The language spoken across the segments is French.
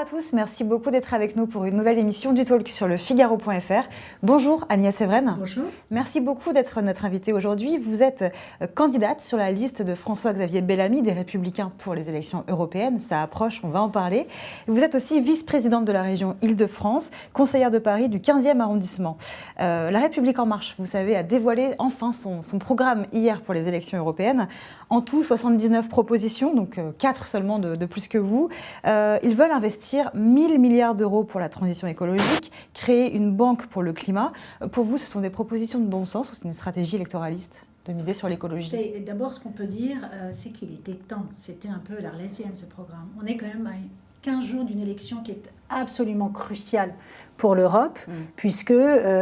tous, merci beaucoup d'être avec nous pour une nouvelle émission du Talk sur le Figaro.fr. Bonjour Agnès Evren. Bonjour. Merci beaucoup d'être notre invitée aujourd'hui. Vous êtes candidate sur la liste de François-Xavier Bellamy des Républicains pour les élections européennes. Ça approche, on va en parler. Vous êtes aussi vice-présidente de la région Île-de-France, conseillère de Paris du 15e arrondissement. La République En Marche, vous savez, a dévoilé enfin son programme hier pour les élections européennes. En tout, 79 propositions, donc 4 seulement de plus que vous. Ils veulent investir 1 000 milliards d'euros pour la transition écologique, créer une banque pour le climat. Pour vous, ce sont des propositions de bon sens ou c'est une stratégie électoraliste de miser sur l'écologie? D'abord, ce qu'on peut dire, c'est qu'il était temps. C'était un peu l'Arlésienne, ce programme. On est quand même à 15 jours d'une élection qui est absolument cruciale pour l'Europe, puisque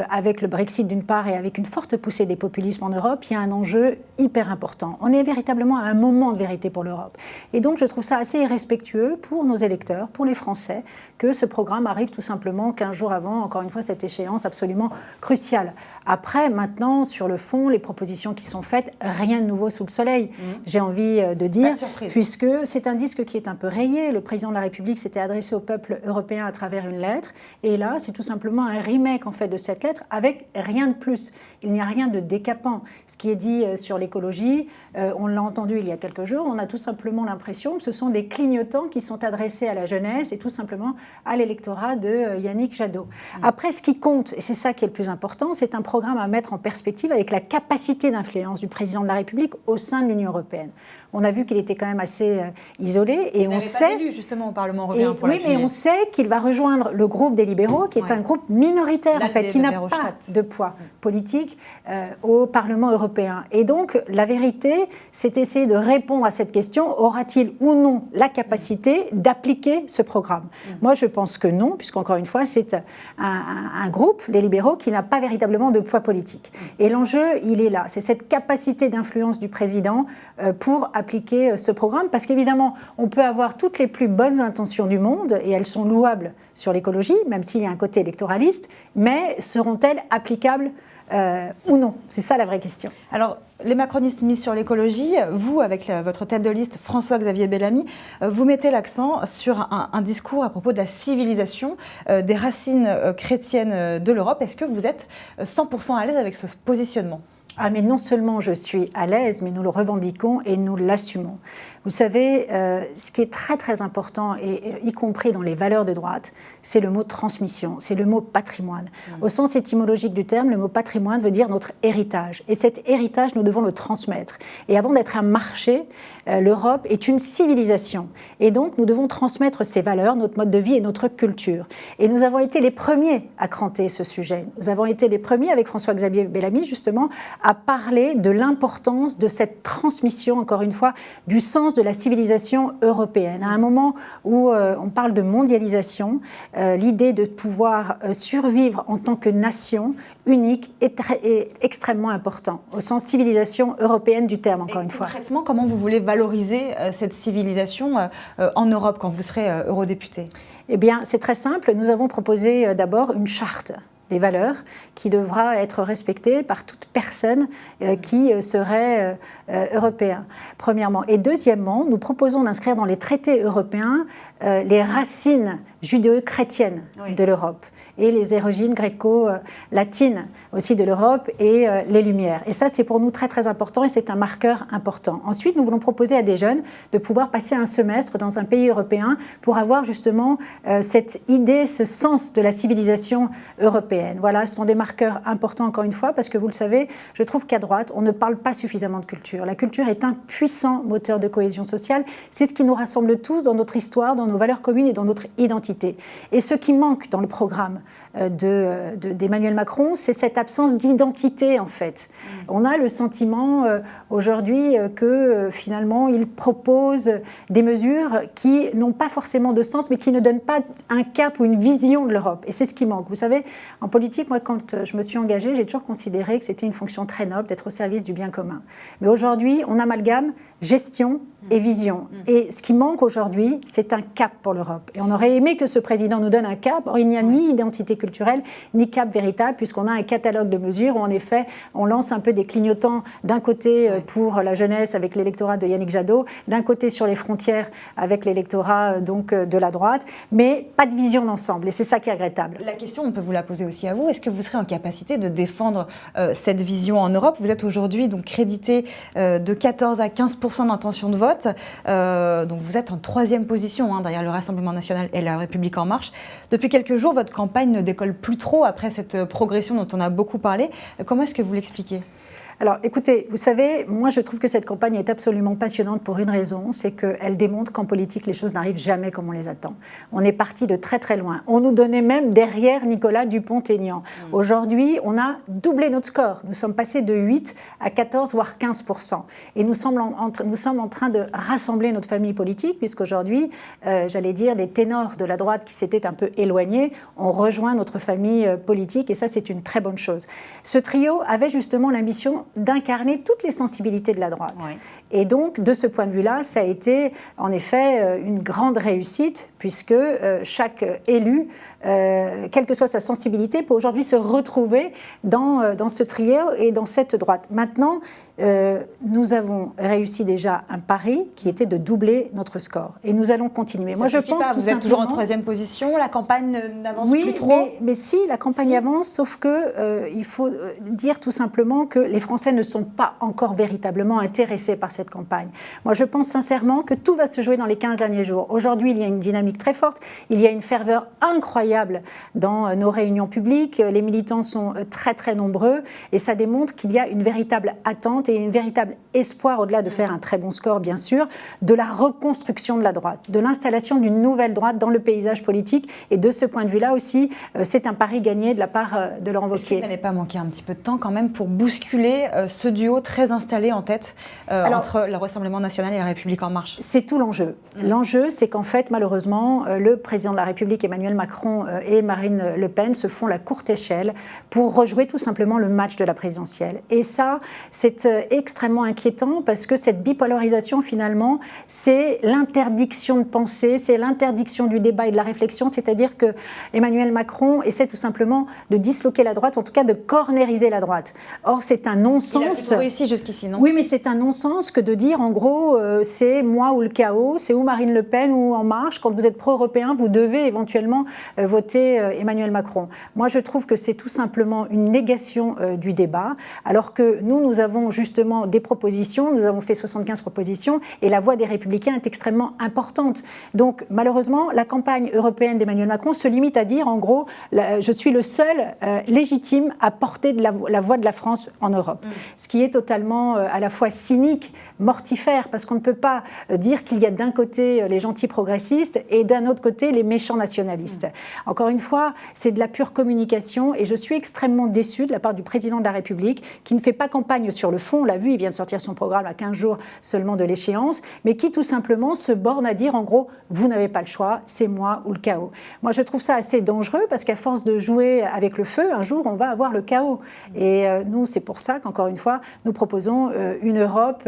avec le Brexit d'une part et avec une forte poussée des populismes en Europe, il y a un enjeu hyper important. On est véritablement à un moment de vérité pour l'Europe. Et donc je trouve ça assez irrespectueux pour nos électeurs, pour les Français, que ce programme arrive tout simplement 15 jours avant, encore une fois, cette échéance absolument cruciale. Après, maintenant, sur le fond, les propositions qui sont faites, rien de nouveau sous le soleil, j'ai envie de dire, puisque c'est un disque qui est un peu rayé. Le président de la République s'était adressé au peuple européen à travers une lettre, et là, c'est tout simplement un remake en fait de cette lettre avec rien de plus. Il n'y a rien de décapant. Ce qui est dit sur l'écologie, on l'a entendu il y a quelques jours, on a tout simplement l'impression que ce sont des clignotants qui sont adressés à la jeunesse et tout simplement à l'électorat de Yannick Jadot. Après, ce qui compte, et c'est ça qui est le plus important, c'est un programme à mettre en perspective avec la capacité d'influence du président de la République au sein de l'Union européenne. On a vu qu'il était quand même assez isolé et on sait... Il n'avait pas d'élu justement au Parlement européen pour oui, mais on sait qu'il va rejoindre le groupe des libéraux, qui est un groupe minoritaire en fait, qui n'a pas de poids politique au Parlement européen. Et donc, la vérité, c'est essayer de répondre à cette question, aura-t-il ou non la capacité d'appliquer ce programme? Moi, je pense que non, puisqu'encore une fois, c'est un groupe, les libéraux, qui n'a pas véritablement de poids politique. Et l'enjeu, il est là. C'est cette capacité d'influence du président pour appliquer ce programme, parce qu'évidemment, on peut avoir toutes les plus bonnes intentions du monde, et elles sont louables sur l'écologie, même s'il y a un côté électoraliste, mais seront-elles applicables ou non? C'est ça la vraie question. Alors, les macronistes misent sur l'écologie. Vous, avec votre tête de liste, François-Xavier Bellamy, vous mettez l'accent sur un discours à propos de la civilisation, des racines chrétiennes de l'Europe. Est-ce que vous êtes 100% à l'aise avec ce positionnement ? Ah, mais non seulement je suis à l'aise, mais nous le revendiquons et nous l'assumons. Vous savez, ce qui est très très important, et y compris dans les valeurs de droite, c'est le mot transmission, c'est le mot patrimoine. Au sens étymologique du terme, le mot patrimoine veut dire notre héritage. Et cet héritage, nous devons le transmettre. Et avant d'être un marché, l'Europe est une civilisation. Et donc, nous devons transmettre ces valeurs, notre mode de vie et notre culture. Et nous avons été les premiers à cranter ce sujet. Nous avons été les premiers, avec François-Xavier Bellamy, justement, à parler de l'importance de cette transmission, encore une fois, du sens de la civilisation européenne. À un moment où on parle de mondialisation, l'idée de pouvoir survivre en tant que nation unique est extrêmement important, au sens civilisation européenne du terme, encore une fois. Concrètement, comment vous voulez valoriser cette civilisation en Europe quand vous serez eurodéputé? Eh bien, c'est très simple. Nous avons proposé d'abord une charte des valeurs qui devra être respectée par toute personne qui serait européen, premièrement. Et deuxièmement, nous proposons d'inscrire dans les traités européens les racines judéo-chrétiennes de l'Europe et les origines gréco-latines aussi de l'Europe et les Lumières. Et ça, c'est pour nous très très important et c'est un marqueur important. Ensuite, nous voulons proposer à des jeunes de pouvoir passer un semestre dans un pays européen pour avoir justement cette idée, ce sens de la civilisation européenne. Voilà, ce sont des marqueurs importants encore une fois parce que vous le savez, je trouve qu'à droite, on ne parle pas suffisamment de culture. La culture est un puissant moteur de cohésion sociale. C'est ce qui nous rassemble tous dans notre histoire, dans nos valeurs communes et dans notre identité. Et ce qui manque dans le programme d'Emmanuel Macron, c'est cette absence d'identité en fait. On a le sentiment aujourd'hui que finalement il propose des mesures qui n'ont pas forcément de sens mais qui ne donnent pas un cap ou une vision de l'Europe. Et c'est ce qui manque. Vous savez, en politique, moi quand je me suis engagée, j'ai toujours considéré que c'était une fonction très noble d'être au service du bien commun. Mais aujourd'hui, on amalgame gestion et vision. Et ce qui manque aujourd'hui, c'est un cap pour l'Europe. Et on aurait aimé que ce président nous donne un cap. Or, il n'y a ni identité culturelle, ni cap véritable, puisqu'on a un catalogue de mesures où, en effet, on lance un peu des clignotants d'un côté pour la jeunesse avec l'électorat de Yannick Jadot, d'un côté sur les frontières avec l'électorat donc de la droite, mais pas de vision d'ensemble. Et c'est ça qui est regrettable. La question, on peut vous la poser aussi à vous. Est-ce que vous serez en capacité de défendre cette vision en Europe? Vous êtes aujourd'hui donc crédité de 14 à 15% d'intention de vote. Donc vous êtes en 3e position derrière le Rassemblement national et la République en marche. Depuis quelques jours, votre campagne ne décolle plus trop après cette progression dont on a beaucoup parlé. Comment est-ce que vous l'expliquez ? Alors, écoutez, vous savez, moi, je trouve que cette campagne est absolument passionnante pour une raison, c'est qu'elle démontre qu'en politique, les choses n'arrivent jamais comme on les attend. On est parti de très, très loin. On nous donnait même derrière Nicolas Dupont-Aignan. Aujourd'hui, on a doublé notre score. Nous sommes passés de 8 à 14, voire 15%. Et nous sommes en train de rassembler notre famille politique, puisqu'aujourd'hui, j'allais dire, des ténors de la droite qui s'étaient un peu éloignés ont rejoint notre famille politique, et ça, c'est une très bonne chose. Ce trio avait justement l'ambition d'incarner toutes les sensibilités de la droite. Oui. Et donc, de ce point de vue-là, ça a été en effet une grande réussite, puisque chaque élu, quelle que soit sa sensibilité, peut aujourd'hui se retrouver dans ce trio et dans cette droite. Maintenant, nous avons réussi déjà un pari qui était de doubler notre score. Et nous allons continuer. Moi, je pense tout simplement... Vous êtes toujours en 3e position, la campagne n'avance plus trop. Mais si, la campagne avance, sauf que il faut dire tout simplement que les Français ne sont pas encore véritablement intéressés par cette campagne. Moi, je pense sincèrement que tout va se jouer dans les 15 derniers jours. Aujourd'hui, il y a une dynamique très forte, il y a une ferveur incroyable dans nos réunions publiques, les militants sont très très nombreux et ça démontre qu'il y a une véritable attente et un véritable espoir, au-delà de faire un très bon score bien sûr, de la reconstruction de la droite, de l'installation d'une nouvelle droite dans le paysage politique, et de ce point de vue-là aussi, c'est un pari gagné de la part de Laurent Wauquiez. Est-ce qu'il n'allait pas manquer un petit peu de temps quand même pour bousculer ce duo très installé en tête entre le Rassemblement national et la République en marche? C'est tout l'enjeu. L'enjeu, c'est qu'en fait, malheureusement, le président de la République, Emmanuel Macron, et Marine Le Pen se font la courte échelle pour rejouer tout simplement le match de la présidentielle. Et ça, c'est extrêmement inquiétant parce que cette bipolarisation, finalement, c'est l'interdiction de penser, c'est l'interdiction du débat et de la réflexion, c'est-à-dire que Emmanuel Macron essaie tout simplement de disloquer la droite, en tout cas de cornériser la droite. Or, c'est un non-sens. Il a plutôt réussi jusqu'ici, non? Oui, mais c'est un non-sens que de dire, en gros, c'est moi ou le chaos, c'est ou Marine Le Pen ou En Marche. Quand vous êtes pro-européen, vous devez éventuellement voter Emmanuel Macron. Moi, je trouve que c'est tout simplement une négation du débat, alors que nous avons justement des propositions, nous avons fait 75 propositions, et la voix des Républicains est extrêmement importante. Donc, malheureusement, la campagne européenne d'Emmanuel Macron se limite à dire, en gros, je suis le seul légitime à porter la voix de la France en Europe. Ce qui est totalement à la fois cynique, mortifère, parce qu'on ne peut pas dire qu'il y a d'un côté les gentils progressistes et d'un autre côté les méchants nationalistes. Encore une fois, c'est de la pure communication, et je suis extrêmement déçue de la part du président de la République, qui ne fait pas campagne sur le fond, on l'a vu, il vient de sortir son programme à 15 jours seulement de l'échéance, mais qui tout simplement se borne à dire, en gros, vous n'avez pas le choix, c'est moi ou le chaos. Moi, je trouve ça assez dangereux, parce qu'à force de jouer avec le feu, un jour, on va avoir le chaos. Et nous, c'est pour ça qu'encore une fois, nous proposons une Europe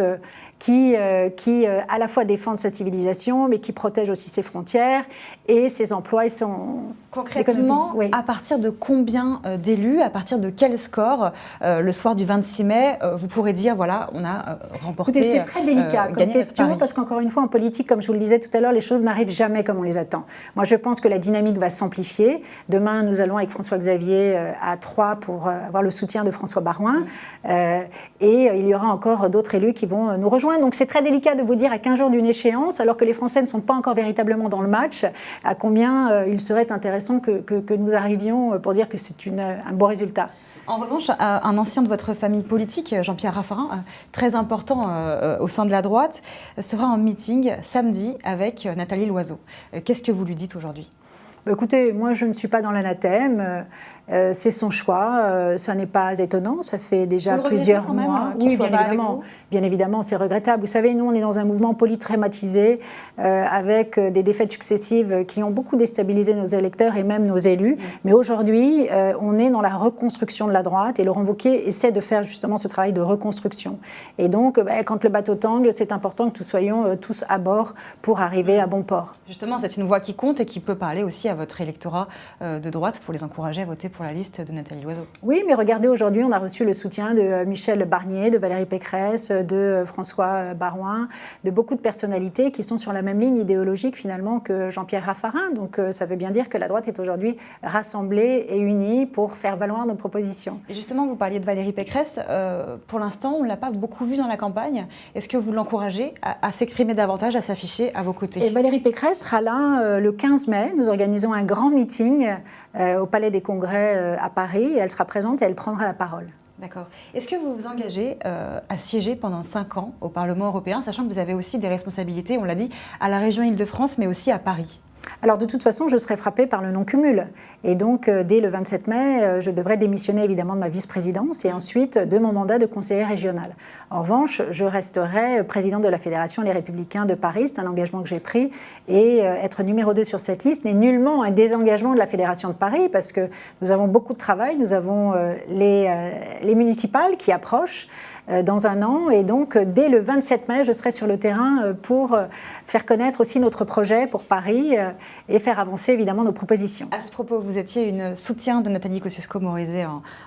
qui à la fois défende sa civilisation, mais qui protège aussi ses frontières et ses emplois et son... Concrètement, oui. À partir de combien d'élus, à partir de quel score, le soir du 26 mai, vous pourrez dire, voilà, on a remporté, c'est très délicat comme question, parce qu'encore une fois, en politique, comme je vous le disais tout à l'heure, les choses n'arrivent jamais comme on les attend. Moi, je pense que la dynamique va s'amplifier. Demain, nous allons avec François-Xavier à Troyes pour avoir le soutien de François Baroin. Et il y aura encore d'autres élus qui vont nous rejoindre. Donc c'est très délicat de vous dire à 15 jours d'une échéance, alors que les Français ne sont pas encore véritablement dans le match, à combien il serait intéressant que nous arrivions pour dire que c'est un bon résultat. En revanche, un ancien de votre famille politique, Jean-Pierre Raffarin, très important au sein de la droite, sera en meeting samedi avec Nathalie Loiseau. Qu'est-ce que vous lui dites aujourd'hui ? Écoutez, moi je ne suis pas dans l'anathème. C'est son choix, ça n'est pas étonnant, ça fait déjà vous le plusieurs quand même, mois. Oui, bien évidemment, c'est regrettable. Vous savez, nous, on est dans un mouvement polytrématisé avec des défaites successives qui ont beaucoup déstabilisé nos électeurs et même nos élus. Mais aujourd'hui, on est dans la reconstruction de la droite et Laurent Wauquiez essaie de faire justement ce travail de reconstruction. Et donc, quand le bateau tangue, c'est important que nous soyons tous à bord pour arriver à bon port. Justement, c'est une voix qui compte et qui peut parler aussi à votre électorat de droite pour les encourager à voter pour la liste de Nathalie Loiseau. Oui, mais regardez, aujourd'hui, on a reçu le soutien de Michel Barnier, de Valérie Pécresse, de François Baroin, de beaucoup de personnalités qui sont sur la même ligne idéologique finalement que Jean-Pierre Raffarin. Donc ça veut bien dire que la droite est aujourd'hui rassemblée et unie pour faire valoir nos propositions. Et justement, vous parliez de Valérie Pécresse. Pour l'instant, on ne l'a pas beaucoup vue dans la campagne. Est-ce que vous l'encouragez à s'exprimer davantage, à s'afficher à vos côtés? Et Valérie Pécresse sera là le 15 mai. Nous organisons un grand meeting au Palais des Congrès à Paris. Elle sera présente et elle prendra la parole. D'accord. Est-ce que vous vous engagez à siéger pendant 5 ans au Parlement européen, sachant que vous avez aussi des responsabilités, on l'a dit, à la région Île-de-France, mais aussi à Paris? Alors de toute façon, je serai frappée par le non-cumul. Et donc, dès le 27 mai, je devrais démissionner évidemment de ma vice-présidence et ensuite de mon mandat de conseiller régional. En revanche, je resterai présidente de la Fédération Les Républicains de Paris, c'est un engagement que j'ai pris. Et être numéro 2 sur cette liste n'est nullement un désengagement de la Fédération de Paris parce que nous avons beaucoup de travail. Nous avons les municipales qui approchent dans un an. Et donc, dès le 27 mai, je serai sur le terrain pour faire connaître aussi notre projet pour Paris et faire avancer évidemment nos propositions. À ce propos, vous étiez une soutien de Nathalie Kosciusko-Morizet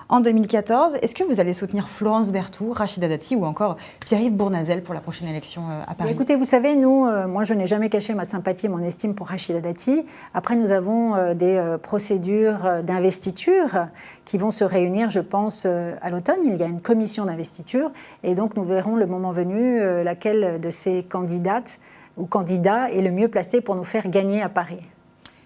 en 2014. Est-ce que vous allez soutenir Florence Berthoud, Rachida Dati ou encore Pierre-Yves Bournazel pour la prochaine élection à Paris? Écoutez, vous savez, nous, moi je n'ai jamais caché ma sympathie et mon estime pour Rachida Dati. Après, nous avons des procédures d'investiture qui vont se réunir, je pense, à l'automne. Il y a une commission d'investiture et donc nous verrons le moment venu laquelle de ces candidates ou candidats est le mieux placé pour nous faire gagner à Paris.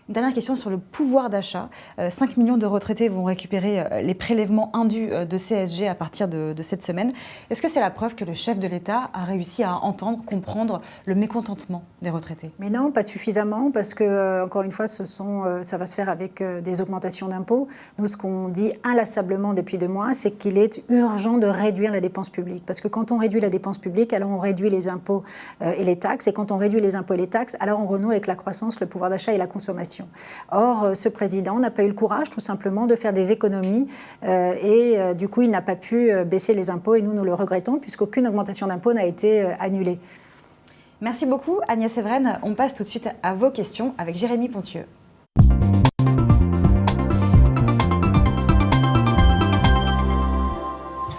Une dernière question sur le pouvoir d'achat. 5 millions de retraités vont récupérer les prélèvements indus de CSG à partir de cette semaine. Est-ce que c'est la preuve que le chef de l'État a réussi à entendre, comprendre le mécontentement des retraités? Mais non, pas suffisamment, parce que, encore une fois, ça va se faire avec des augmentations d'impôts. Nous, ce qu'on dit inlassablement depuis 2 mois, c'est qu'il est urgent de réduire la dépense publique. Parce que quand on réduit la dépense publique, alors on réduit les impôts et les taxes. Et quand on réduit les impôts et les taxes, alors on renoue avec la croissance, le pouvoir d'achat et la consommation. Or, ce président n'a pas eu le courage, tout simplement, de faire des économies du coup, il n'a pas pu baisser les impôts et nous le regrettons puisqu'aucune augmentation d'impôts n'a été annulée. Merci beaucoup, Agnès Evren. On passe tout de suite à vos questions avec Jérémy Pontieux.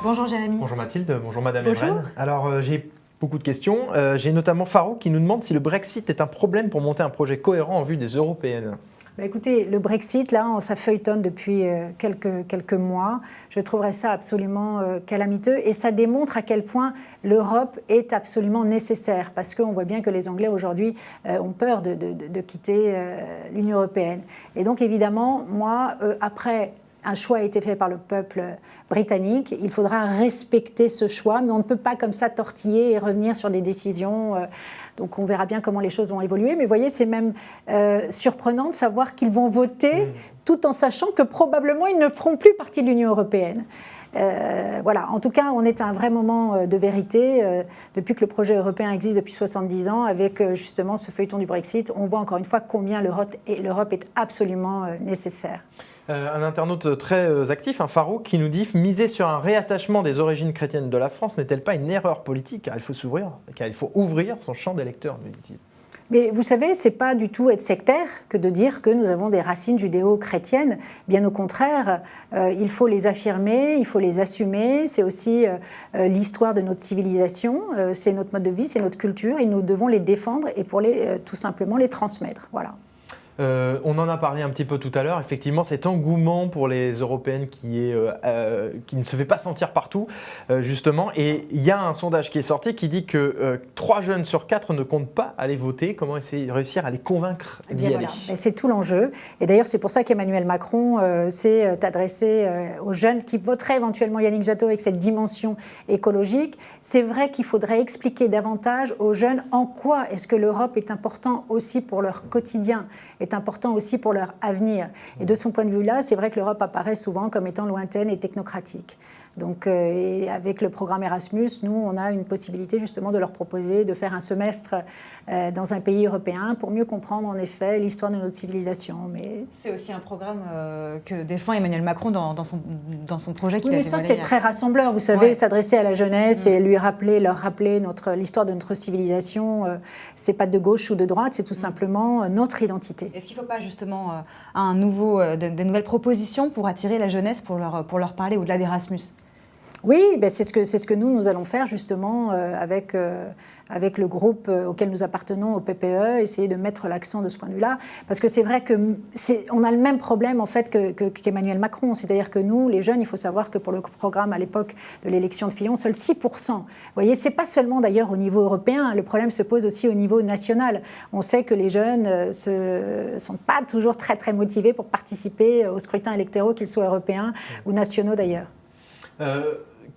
Bonjour Jérémy. Bonjour Mathilde, bonjour Madame Bonjour. Evren. Alors, j'ai beaucoup de questions. J'ai notamment Farouk qui nous demande si le Brexit est un problème pour monter un projet cohérent en vue des européennes. Écoutez, le Brexit, là, ça feuilletonne depuis quelques mois. Je trouverais ça absolument calamiteux et ça démontre à quel point l'Europe est absolument nécessaire parce qu'on voit bien que les Anglais aujourd'hui ont peur de quitter l'Union européenne. Et donc évidemment, moi, après un choix a été fait par le peuple britannique. Il faudra respecter ce choix, mais on ne peut pas comme ça tortiller et revenir sur des décisions. Donc on verra bien comment les choses vont évoluer. Mais vous voyez, c'est même surprenant de savoir qu'ils vont voter tout en sachant que probablement ils ne feront plus partie de l'Union européenne. Voilà, en tout cas, on est à un vrai moment de vérité. Depuis que le projet européen existe depuis 70 ans, avec justement ce feuilleton du Brexit, on voit encore une fois combien l'Europe est absolument nécessaire. Un internaute très actif, Farouk, qui nous dit « Miser sur un réattachement des origines chrétiennes de la France n'est-elle pas une erreur politique car il faut ouvrir son champ d'électeurs », nous dit-il. Mais vous savez, ce n'est pas du tout être sectaire que de dire que nous avons des racines judéo-chrétiennes. Bien au contraire, il faut les affirmer, il faut les assumer. C'est aussi l'histoire de notre civilisation, c'est notre mode de vie, c'est notre culture et nous devons les défendre et tout simplement les transmettre. Voilà. On en a parlé un petit peu tout à l'heure, effectivement cet engouement pour les européennes qui ne se fait pas sentir partout justement, et il y a un sondage qui est sorti qui dit que 3 jeunes sur 4 ne comptent pas aller voter. Comment réussir à les convaincre d'y aller? Voilà. C'est tout l'enjeu, et d'ailleurs c'est pour ça qu'Emmanuel Macron s'est adressé aux jeunes qui voteraient éventuellement Yannick Jadot avec cette dimension écologique. C'est vrai qu'il faudrait expliquer davantage aux jeunes en quoi est-ce que l'Europe est importante aussi pour leur quotidien. Et est important aussi pour leur avenir. Et de son point de vue-là, c'est vrai que l'Europe apparaît souvent comme étant lointaine et technocratique. Donc, et avec le programme Erasmus, nous, on a une possibilité justement de leur proposer de faire un semestre dans un pays européen pour mieux comprendre en effet l'histoire de notre civilisation. Mais c'est aussi un programme que défend Emmanuel Macron dans son projet qu'il oui, a mais dévoilé. Ça, c'est très rassembleur. Vous savez, s'adresser à la jeunesse et leur rappeler l'histoire de notre civilisation, c'est pas de gauche ou de droite, c'est tout simplement notre identité. Est-ce qu'il ne faut pas justement des nouvelles propositions pour attirer la jeunesse, pour leur parler au-delà d'Erasmus ? Oui, ben c'est ce que nous allons faire justement avec le groupe auquel nous appartenons, au PPE, essayer de mettre l'accent de ce point de vue-là. Parce que c'est vrai qu'on a le même problème en fait qu'Emmanuel Macron. C'est-à-dire que nous, les jeunes, il faut savoir que pour le programme à l'époque de l'élection de Fillon, seuls 6%. Vous voyez, c'est pas seulement d'ailleurs au niveau européen, le problème se pose aussi au niveau national. On sait que les jeunes ne sont pas toujours très très motivés pour participer aux scrutins électoraux, qu'ils soient européens ou nationaux d'ailleurs.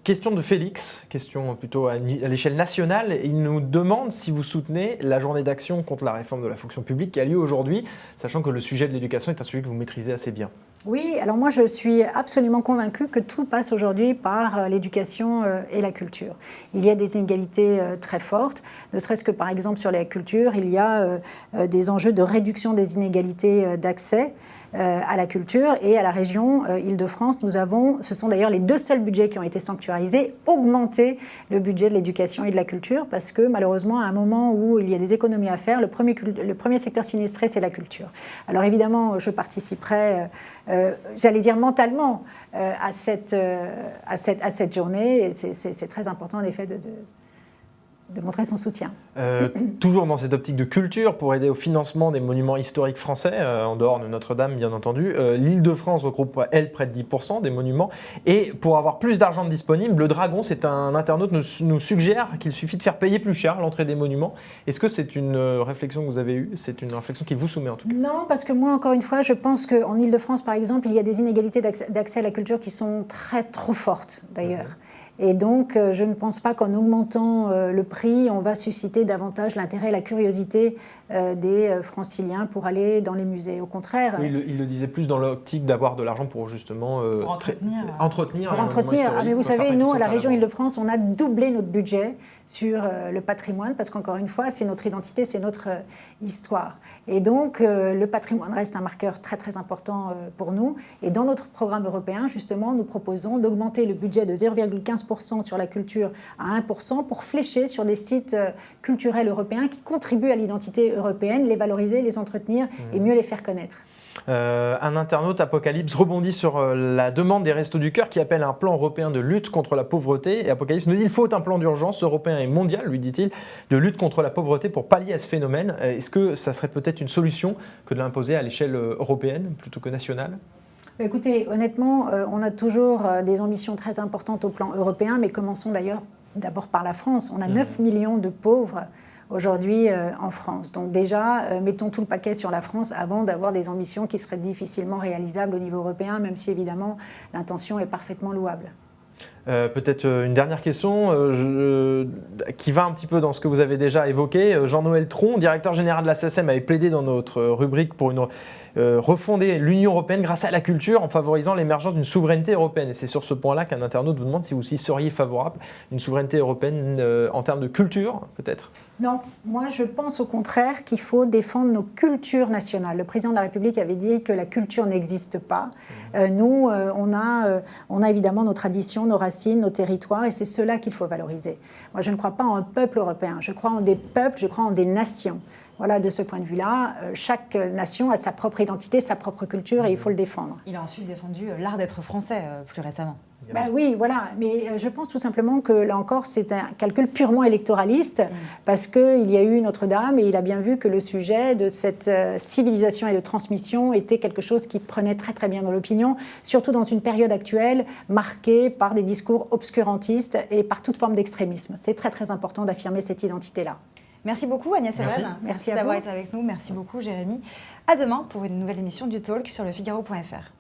Question de Félix, question plutôt à l'échelle nationale. Il nous demande si vous soutenez la journée d'action contre la réforme de la fonction publique qui a lieu aujourd'hui, sachant que le sujet de l'éducation est un sujet que vous maîtrisez assez bien. Oui, alors moi je suis absolument convaincue que tout passe aujourd'hui par l'éducation et la culture. Il y a des inégalités très fortes, ne serait-ce que par exemple sur la culture, il y a des enjeux de réduction des inégalités d'accès à la culture et à la région Île-de-France. Ce sont d'ailleurs les 2 seuls budgets qui ont été sanctuarisés, augmenter le budget de l'éducation et de la culture parce que malheureusement à un moment où il y a des économies à faire, le premier secteur sinistré c'est la culture. Alors évidemment je participerai, j'allais dire mentalement, à cette journée et c'est très important en effet de montrer son soutien. Toujours dans cette optique de culture, pour aider au financement des monuments historiques français, en dehors de Notre-Dame bien entendu, l'Île-de-France regroupe, elle, près de 10% des monuments. Et pour avoir plus d'argent disponible, le Dragon, c'est un internaute, nous suggère qu'il suffit de faire payer plus cher l'entrée des monuments. Est-ce que c'est une réflexion que vous avez eue? C'est une réflexion qui vous soumet en tout cas? Non, parce que moi, encore une fois, je pense qu'en Île-de-France, par exemple, il y a des inégalités d'accès à la culture qui sont trop fortes d'ailleurs. Et donc, je ne pense pas qu'en augmentant le prix, on va susciter davantage l'intérêt et la curiosité des franciliens pour aller dans les musées. Au contraire... Oui, il le disait plus dans l'optique d'avoir de l'argent pour justement... entretenir. Mais vous savez, nous, à la région Île-de-France, on a doublé notre budget sur le patrimoine, parce qu'encore une fois, c'est notre identité, c'est notre histoire. Et donc, le patrimoine reste un marqueur très, très important pour nous. Et dans notre programme européen, justement, nous proposons d'augmenter le budget de 0,15% sur la culture à 1% pour flécher sur des sites culturels européens qui contribuent à l'identité européenne, les valoriser, les entretenir et mieux les faire connaître. Un internaute, Apocalypse, rebondit sur la demande des Restos du Cœur qui appelle un plan européen de lutte contre la pauvreté. Et Apocalypse nous dit qu'il faut un plan d'urgence européen et mondial, lui dit-il, de lutte contre la pauvreté pour pallier à ce phénomène. Est-ce que ça serait peut-être une solution que de l'imposer à l'échelle européenne plutôt que nationale ? Écoutez, honnêtement, on a toujours des ambitions très importantes au plan européen, mais commençons d'abord par la France. On a 9 millions de pauvres aujourd'hui en France. Donc déjà, mettons tout le paquet sur la France avant d'avoir des ambitions qui seraient difficilement réalisables au niveau européen, même si évidemment l'intention est parfaitement louable. Peut-être une dernière question qui va un petit peu dans ce que vous avez déjà évoqué. Jean-Noël Tron, directeur général de la SACEM, avait plaidé dans notre rubrique pour refonder l'Union européenne grâce à la culture en favorisant l'émergence d'une souveraineté européenne. Et c'est sur ce point-là qu'un internaute vous demande si vous y seriez favorable, une souveraineté européenne en termes de culture, peut-être ? Non, moi je pense au contraire qu'il faut défendre nos cultures nationales. Le président de la République avait dit que la culture n'existe pas. Nous, on a évidemment nos traditions, nos racines, nos territoires, et c'est cela qu'il faut valoriser. Moi, je ne crois pas en un peuple européen. Je crois en des peuples, je crois en des nations. Voilà, de ce point de vue-là, chaque nation a sa propre identité, sa propre culture, et il faut le défendre. Il a ensuite défendu l'art d'être français plus récemment. Oui, voilà, mais je pense tout simplement que là encore, c'est un calcul purement électoraliste, parce qu'il y a eu Notre-Dame et il a bien vu que le sujet de cette civilisation et de transmission était quelque chose qui prenait très très bien dans l'opinion, surtout dans une période actuelle marquée par des discours obscurantistes et par toute forme d'extrémisme. C'est très très important d'affirmer cette identité-là. Merci beaucoup Agnès Evren. Merci d'avoir été avec nous. Merci beaucoup Jérémy. À demain pour une nouvelle émission du Talk sur lefigaro.fr.